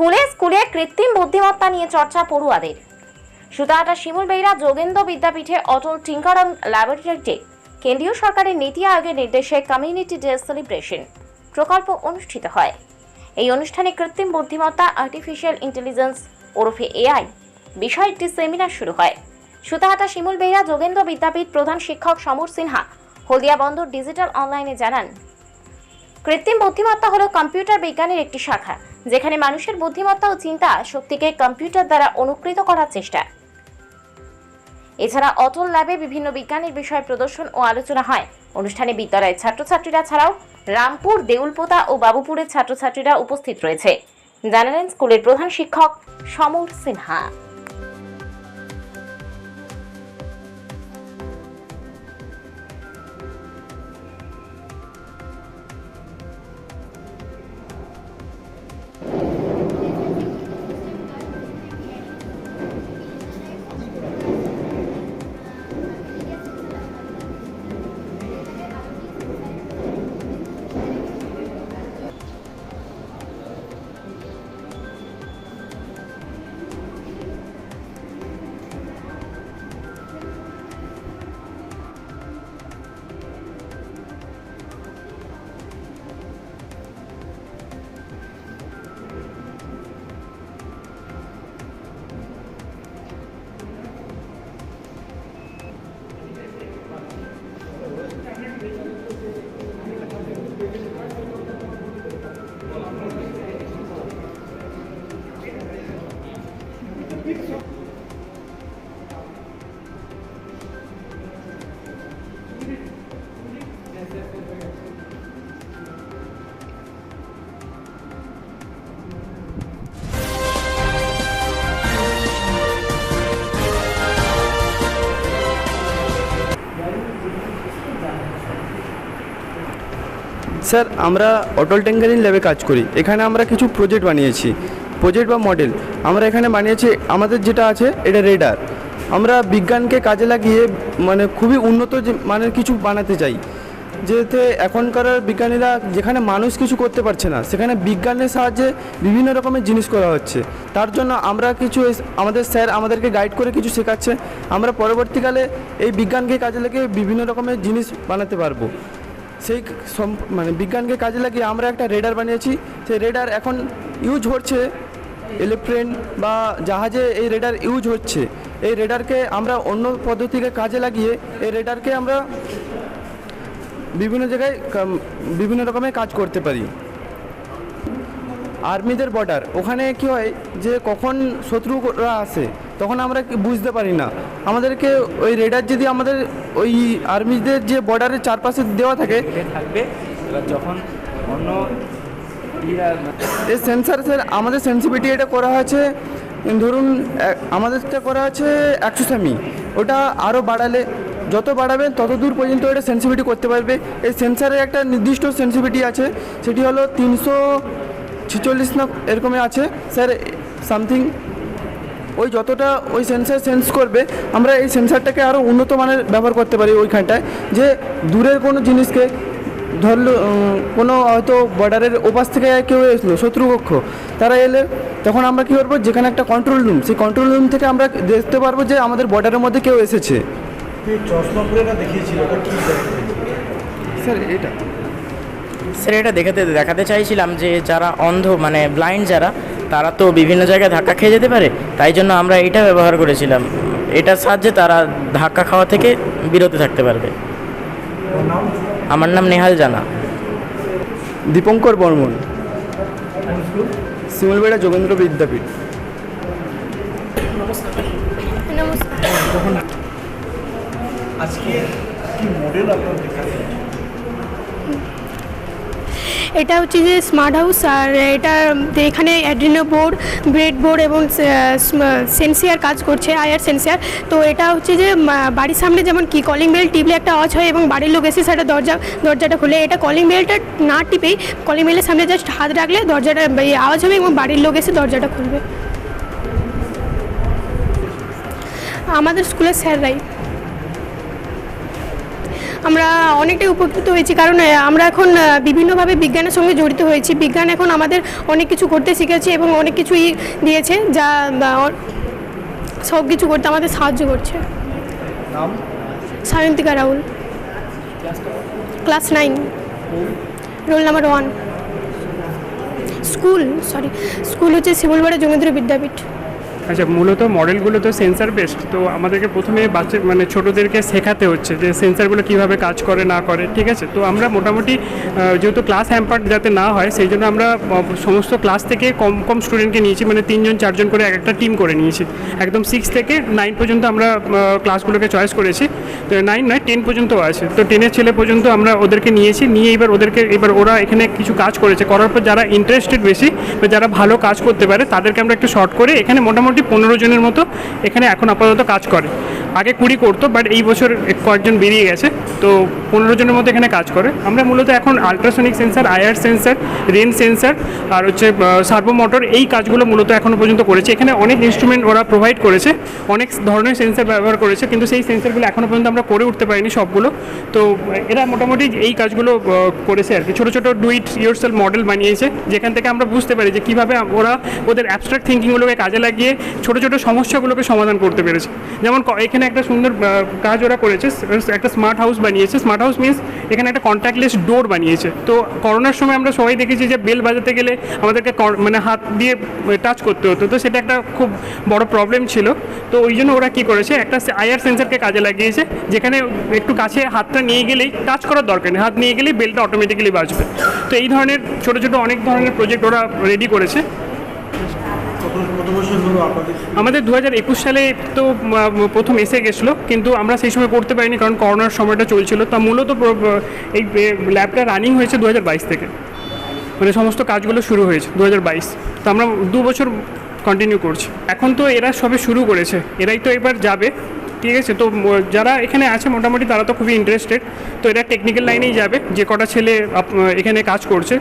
স্কুলে কৃত্রিম বুদ্ধিমত্তা নিয়ে চর্চা পড়ুয়াদের। সুতাহাটা শিমুল বেইরা যোগেন্দ্র বিদ্যাপীঠে অটল টিঙ্কারং ল্যাবরেটরিতে কেন্দ্রীয় সরকারের নীতি আয়োগের নির্দেশে কমিউনিটি ডে সেলিব্রেশন প্রকল্প অনুষ্ঠিত হয়। এই অনুষ্ঠানে কৃত্রিম বুদ্ধিমত্তা আর্টিফিশিয়াল ইন্টেলিজেন্স ওরফে এআই বিষয়ে একটি সেমিনার শুরু হয়। সুতাহাটা শিমুল বেইরা যোগেন্দ্র বিদ্যাপীঠ প্রধান শিক্ষক সমর সিনহা হলদিয়া বন্দর ডিজিটাল অনলাইনে জানান, কৃত্রিম বুদ্ধিমত্তা হলো কম্পিউটার বিজ্ঞানের একটি শাখা, যেখানে মানুষের বুদ্ধিমত্তা ও চিন্তা শক্তিকে কম্পিউটার দ্বারা অনুকৃত করার চেষ্টা। এছাড়া অটল ল্যাবে বিভিন্ন বিজ্ঞানের বিষয়ে প্রদর্শন ও আলোচনা হয়। অনুষ্ঠানে বিদ্যালয়ের ছাত্রছাত্রীরা ছাড়াও রামপুর, দেউলপোতা ও বাবুপুরের ছাত্রছাত্রীরা উপস্থিত রয়েছে, জানালেন স্কুলের প্রধান শিক্ষক সমর সিনহা। স্যার, আমরা অটল টিঙ্কারিং ল্যাবে কাজ করি। এখানে আমরা কিছু প্রজেক্ট বানিয়েছি, প্রজেক্ট বা মডেল আমরা এখানে বানিয়েছি। আমাদের যেটা আছে এটা রেডার। আমরা বিজ্ঞানকে কাজে লাগিয়ে খুবই উন্নত মানের কিছু বানাতে চাই, যেতে এখনকার বিজ্ঞানীরা যেখানে মানুষ কিছু করতে পারছে না, সেখানে বিজ্ঞানের সাহায্যে বিভিন্ন রকমের জিনিস করা হচ্ছে। তার জন্য আমরা কিছু আমাদের স্যার আমাদেরকে গাইড করে কিছু শেখাচ্ছে। আমরা পরবর্তীকালে এই বিজ্ঞানকে কাজে লাগিয়ে বিভিন্ন রকমের জিনিস বানাতে পারবো। সেই বিজ্ঞানকে কাজে লাগিয়ে আমরা একটা রেডার বানিয়েছি। সেই রেডার এখন ইউজ হচ্ছে এরোপ্লেন বা জাহাজে, এই রেডার ইউজ হচ্ছে। এই রেডারকে আমরা অন্য পদ্ধতিকে কাজে লাগিয়ে এই রেডারকে আমরা বিভিন্ন জায়গায় বিভিন্ন রকমের কাজ করতে পারি। আর্মিদের বর্ডার, ওখানে কি হয় যে কখন শত্রুরা আসে তখন আমরা বুঝতে পারি না। আমাদেরকে ওই রেডার যদি আমাদের ওই আর্মিদের যে বর্ডারের চারপাশে দেওয়া থাকে এবার যখন অন্য এই সেন্সার, স্যার আমাদের সেন্সিটিভিটি এটা করা হয়েছে, ধরুন আমাদেরটা করা আছে 100 সেমি। ওটা আরও বাড়ালে, যত বাড়াবেন তত দূর পর্যন্ত এটা সেন্সিটিভিটি করতে পারবে। এই সেন্সারের একটা নির্দিষ্ট সেন্সিটিভিটি আছে, সেটি হলো 346 না এরকমই আছে স্যার, সামথিং। ওই যতটা ওই সেন্সার সেন্স করবে, আমরা এই সেন্সারটাকে আরও উন্নত মানের ব্যবহার করতে পারি ওইখানটায়। যে দূরের কোনো জিনিসকে ধরলো, কোনো হয়তো বর্ডারের ওপাশ থেকে কেউ এসলো শত্রুপক্ষ, তারা এলে তখন আমরা কী করবো, যেখানে একটা কন্ট্রোল রুম, সেই কন্ট্রোল রুম থেকে আমরা দেখতে পারবো যে আমাদের বর্ডারের মধ্যে কেউ এসেছে। স্যার এটা দেখাতে চাইছিলাম যে যারা অন্ধ ব্লাইন্ড যারা, তারা তো বিভিন্ন জায়গায় ধাক্কা খেয়ে যেতে পারে, তাই জন্য আমরা এটা ব্যবহার করেছিলাম। এটার সাহায্যে তারা ধাক্কা খাওয়া থেকে বিরত থাকতে পারবে। আমার নাম নেহাল জানা। দীপঙ্কর বর্মন, শিমুলবেড়া যোগেন্দ্র বিদ্যাপীঠ। আজকে কি মডেল আপনার দেখাচ্ছেন? এটা হচ্ছে যে স্মার্ট হাউস, আর এটা এখানে অ্যাড্রিনো বোর্ড, ব্রেড বোর্ড এবং সেন্সিয়ার কাজ করছে, আয়ার সেন্সিয়ার। তো এটা হচ্ছে যে বাড়ির সামনে যেমন কি কলিং বেল টিপলে একটা আওয়াজ হয় এবং বাড়ির লোক এসে সেটা দরজাটা খুলে, এটা কলিং বেলটা না টিপেই কলিং বেলের সামনে জাস্ট হাত রাখলে দরজাটা আওয়াজ হবে এবং বাড়ির লোক এসে দরজাটা খুলবে। আমাদের স্কুলের স্যাররাই। আমরা অনেকটাই উপকৃত হয়েছি, কারণ আমরা এখন বিভিন্নভাবে বিজ্ঞানের সঙ্গে জড়িত হয়েছি। বিজ্ঞান এখন আমাদের অনেক কিছু করতে শিখেছে এবং অনেক কিছুই দিয়েছে, যা সব কিছু করতে আমাদের সাহায্য করছে। নাম? Sayantika Rahul, class 9, roll number 1। School হচ্ছে শিমুলপাড়া যোগেন্দ্র বিদ্যাপীঠ। আচ্ছা, মূলত মডেলগুলো তো সেন্সার বেসড, তো আমাদেরকে প্রথমে বাচ্চা মানে ছোটোদেরকে শেখাতে হচ্ছে যে সেন্সারগুলো কীভাবে কাজ করে না করে, ঠিক আছে। তো আমরা মোটামুটি যেহেতু ক্লাস হ্যাম্পার যাতে না হয় সেই জন্য আমরা সমস্ত ক্লাস থেকে কম কম স্টুডেন্টকে নিয়েছি, মানে 3জন 4জন করে একটা টিম করে নিয়েছি। একদম 6 থেকে 9 পর্যন্ত আমরা ক্লাসগুলোকে চয়েস করেছি। তো 9 নয় 10 পর্যন্তও আছে, তো 10-এর ছেলে পর্যন্ত আমরা ওদেরকে নিয়েছি, নিয়ে এবার ওরা এখানে কিছু কাজ করেছে, করার পর যারা ইন্টারেস্টেড বেশি বা যারা ভালো কাজ করতে পারে তাদেরকে আমরা একটু শর্ট করে এখানে মোটামুটি 15 জনের মতো এখানে এখন আপাতত কাজ করে। আগে 20 করতো, বাট এই বছর কয়েকজন বেরিয়ে গেছে, তো 15 জনের মতো এখানে কাজ করে। আমরা মূলত এখন ultrasonic sensor, IR sensor, rain sensor আর হচ্ছে সার্ভো মোটর, এই কাজগুলো মূলত এখনও পর্যন্ত করেছে। এখানে অনেক ইনস্ট্রুমেন্ট ওরা প্রোভাইড করেছে, অনেক ধরনের সেন্সার ব্যবহার করেছে, কিন্তু সেই সেন্সারগুলো এখনও পর্যন্ত আমরা করে উঠতে পারিনি সবগুলো। তো এরা মোটামুটি এই কাজগুলো করেছে আর কি। ছোটো ছোটো ডু ইট ইয়োরসেলফ মডেল বানিয়েছে, যেখান থেকে আমরা বুঝতে পারি যে কীভাবে ওরা ওদের অ্যাবস্ট্রাক্ট থিঙ্কিংগুলোকে কাজে লাগিয়ে ছোটো ছোটো সমস্যাগুলোকে সমাধান করতে পেরেছে। যেমন এখানে একটা সুন্দর কাজ ওরা করেছে, একটা স্মার্ট হাউস বানিয়েছে। স্মার্ট হাউস মিনস এখানে একটা কন্ট্যাক্টলেস ডোর বানিয়েছে। তো করোনার সময় আমরা সবাই দেখেছি যে বেল বাজাতে গেলে আমাদেরকে মানে হাত দিয়ে টাচ করতে হতো, তো সেটা একটা খুব বড় প্রবলেম ছিল। তো ওই জন্য ওরা কী করেছে, একটা আইআর সেন্সারকে কাজে লাগিয়েছে, যেখানে একটু কাছে হাতটা নিয়ে গেলেই টাচ করার দরকার নেই, হাত নিয়ে গেলেই বেলটা অটোমেটিক্যালি বাজবে। তো এই ধরনের ছোটো ছোটো অনেক ধরনের প্রজেক্ট ওরা রেডি করেছে। কত বছর হলো আপনাদের? আমাদের 2021 সালে তো প্রথম এসে গেছিলো, কিন্তু আমরা সেই সময় করতে পারিনি কারণ করোনার সময়টা চলছিল। তা মূলত এই ল্যাবটা রানিং হয়েছে 2022 থেকে, মানে সমস্ত কাজগুলো শুরু হয়েছে 2022। তো আমরা 2 বছর কন্টিনিউ করছি। এখন তো এরা সবে শুরু করেছে, এরাই তো এবার যাবে, ঠিক আছে। তো যারা এখানে আছে মোটামুটি তারা তো খুবই ইন্টারেস্টেড, তো এরা টেকনিক্যাল লাইনেই যাবে। যে কটা ছেলে এখানে কাজ করছে,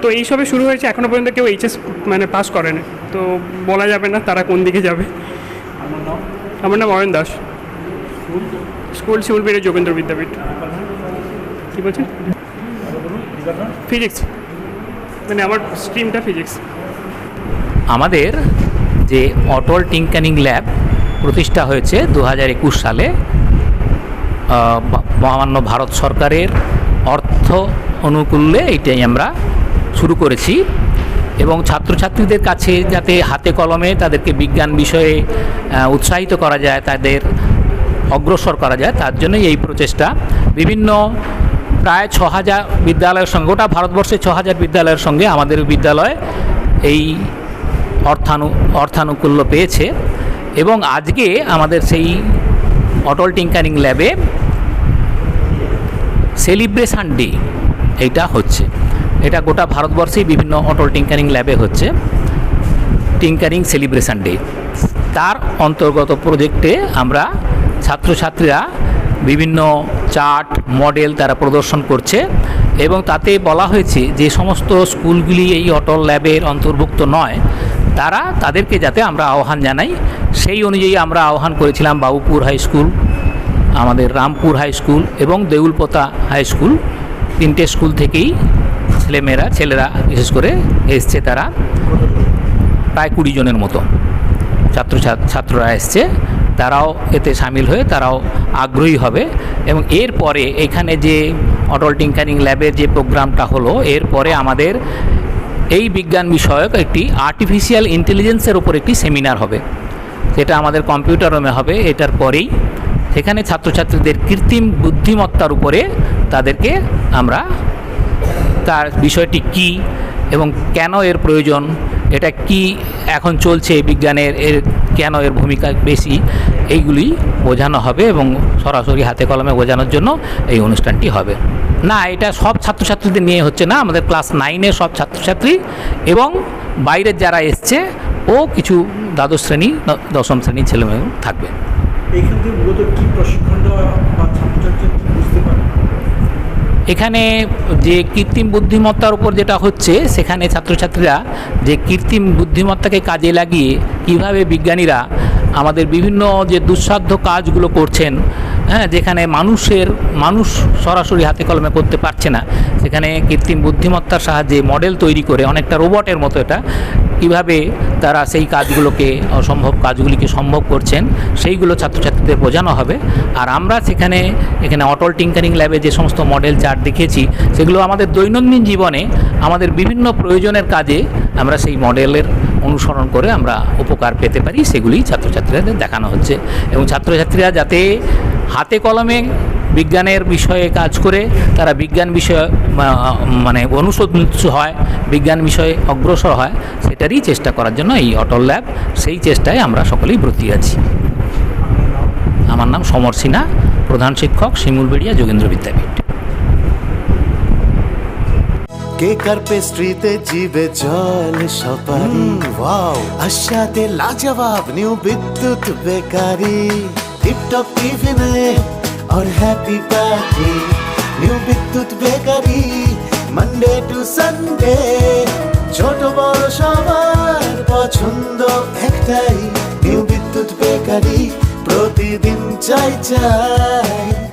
তো এই সবে শুরু হয়েছে, এখনও পর্যন্ত কেউ এইচএস মানে পাস করেনি, তো বলা যাবে না তারা কোন দিকে যাবে। আমার নাম অয়ন দাস, স্কুল শিমুলপাড়া যোগেন্দ্র বিদ্যাপীঠ। কী বলছেন? ফিজিক্স, মানে আমার স্ট্রিমটা ফিজিক্স। আমাদের যে অটল টিঙ্কারিং ল্যাব প্রতিষ্ঠা হয়েছে 2021 সালে মহামান্য ভারত সরকারের অর্থ অনুকূলে এইটাই আমরা শুরু করেছি, এবং ছাত্রছাত্রীদের কাছে যাতে হাতে কলমে তাদেরকে বিজ্ঞান বিষয়ে উৎসাহিত করা যায়, তাদের অগ্রসর করা যায়, তার জন্যই এই প্রচেষ্টা। বিভিন্ন প্রায় 6000 বিদ্যালয়ের সঙ্গে, গোটা ভারতবর্ষে 6000 বিদ্যালয়ের সঙ্গে আমাদের বিদ্যালয় এই অর্থানুকূল্য পেয়েছে। এবং আজকে আমাদের সেই অটল টিঙ্কারিং ল্যাবে সেলিব্রেশন ডে এইটা হচ্ছে, এটা গোটা ভারতবর্ষেই বিভিন্ন অটল টিঙ্কারিং ল্যাবে হচ্ছে টিঙ্কারিং সেলিব্রেশন ডে। তার অন্তর্গত প্রজেক্টে আমরা ছাত্রছাত্রীরা বিভিন্ন চার্ট মডেল তারা প্রদর্শন করছে, এবং তাতে বলা হয়েছে যে সমস্ত স্কুলগুলি এই অটল ল্যাবের অন্তর্ভুক্ত নয় তাদেরকে যাতে আমরা আহ্বান জানাই। সেই অনুযায়ী আমরা আহ্বান করেছিলাম বাবুপুর হাই স্কুল, আমাদের রামপুর হাই স্কুল এবং দেউলপোতা হাই স্কুল, 3টে স্কুল থেকেই ছেলেরা বিশেষ করে এসছে। তারা প্রায় 20 জনের মতো ছাত্ররা এসছে, তারাও এতে সামিল হয়ে তারাও আগ্রহী হবে। এবং এরপরে এখানে যে অটল টিঙ্কারিং ল্যাবের যে প্রোগ্রামটা হলো, এরপরে আমাদের এই বিজ্ঞান বিষয়ক একটি আর্টিফিশিয়াল ইন্টেলিজেন্সের উপর একটি সেমিনার হবে, যেটা আমাদের কম্পিউটার রুমে হবে। এটার পরেই সেখানে ছাত্রছাত্রীদের কৃত্রিম বুদ্ধিমত্তার উপরে তাদেরকে আমরা তার বিষয়টি কি এবং কেন এর প্রয়োজন, এটা কি এখন চলছে বিজ্ঞানের, এর কেন এর ভূমিকা বেশি, এইগুলি বোঝানো হবে এবং সরাসরি হাতে কলমে বোঝানোর জন্য এই অনুষ্ঠানটি হবে। না, এটা সব ছাত্রছাত্রীদের নিয়ে হচ্ছে না, আমাদের ক্লাস 9-এর সব ছাত্রছাত্রী এবং বাইরের যারা এসছে ও কিছু দ্বাদশ শ্রেণী 10ম শ্রেণীর ছেলেমেয়ে থাকবে। এইখান থেকে মূলত কী প্রশিক্ষণটা বা ছাত্রছাত্রীরা কী বুঝতে পারে? এখানে যে কৃত্রিম বুদ্ধিমত্তার উপর যেটা হচ্ছে, সেখানে ছাত্রছাত্রীরা যে কৃত্রিম বুদ্ধিমত্তাকে কাজে লাগিয়ে কিভাবে বিজ্ঞানীরা আমাদের বিভিন্ন যে দুঃসাধ্য কাজগুলো করছেন হ্যাঁ, যেখানে মানুষ সরাসরি হাতে কলমে করতে পারছে না, সেখানে কৃত্রিম বুদ্ধিমত্তার সাহায্যে মডেল তৈরি করে অনেকটা রোবটের মতো এটা কীভাবে তারা সেই কাজগুলোকে অসম্ভব কাজগুলিকে সম্ভব করছেন সেইগুলো ছাত্রছাত্রীদের বোঝানো হবে। আর আমরা এখানে অটল টিঙ্কারিং ল্যাবে যে সমস্ত মডেল চার্ট দেখেছি সেগুলো আমাদের দৈনন্দিন জীবনে আমাদের বিভিন্ন প্রয়োজনের কাজে আমরা সেই মডেলের অনুসরণ করে আমরা উপকার পেতে পারি, সেগুলি ছাত্রছাত্রীদের দেখানো হচ্ছে। এবং ছাত্রছাত্রীরা যাতে হাতে কলমে বিজ্ঞানের বিষয়ে কাজ করে তারা বিজ্ঞান বিষয়ে মানে অনুসন্ধিৎসু হয়, বিজ্ঞান বিষয়ে অগ্রসর হয়, সেটারই চেষ্টা করার জন্য এই অটল ল্যাব, সেই চেষ্টায় আমরা সকলেই ব্রতী আছি। আমার নাম সমর সিনহা, প্রধান শিক্ষক, শিমুলবেড়িয়া যোগেন্দ্র বিদ্যাপীঠ। কেক আর পেস্ট্রিতে জিবে জল সপারি, ওয়াও আশাতে লাজবাব নিউ বিদ্যুৎ বেকারি, টিপটপ টিফিনে और हैप्पी पार्टी নিউ বিদ্যুৎ বেকারি, মানডে টু সানডে ছোট বড় সবার পছন্দ একটাই, নিউ বিদ্যুৎ বেকারি প্রতিদিন চাই চাই।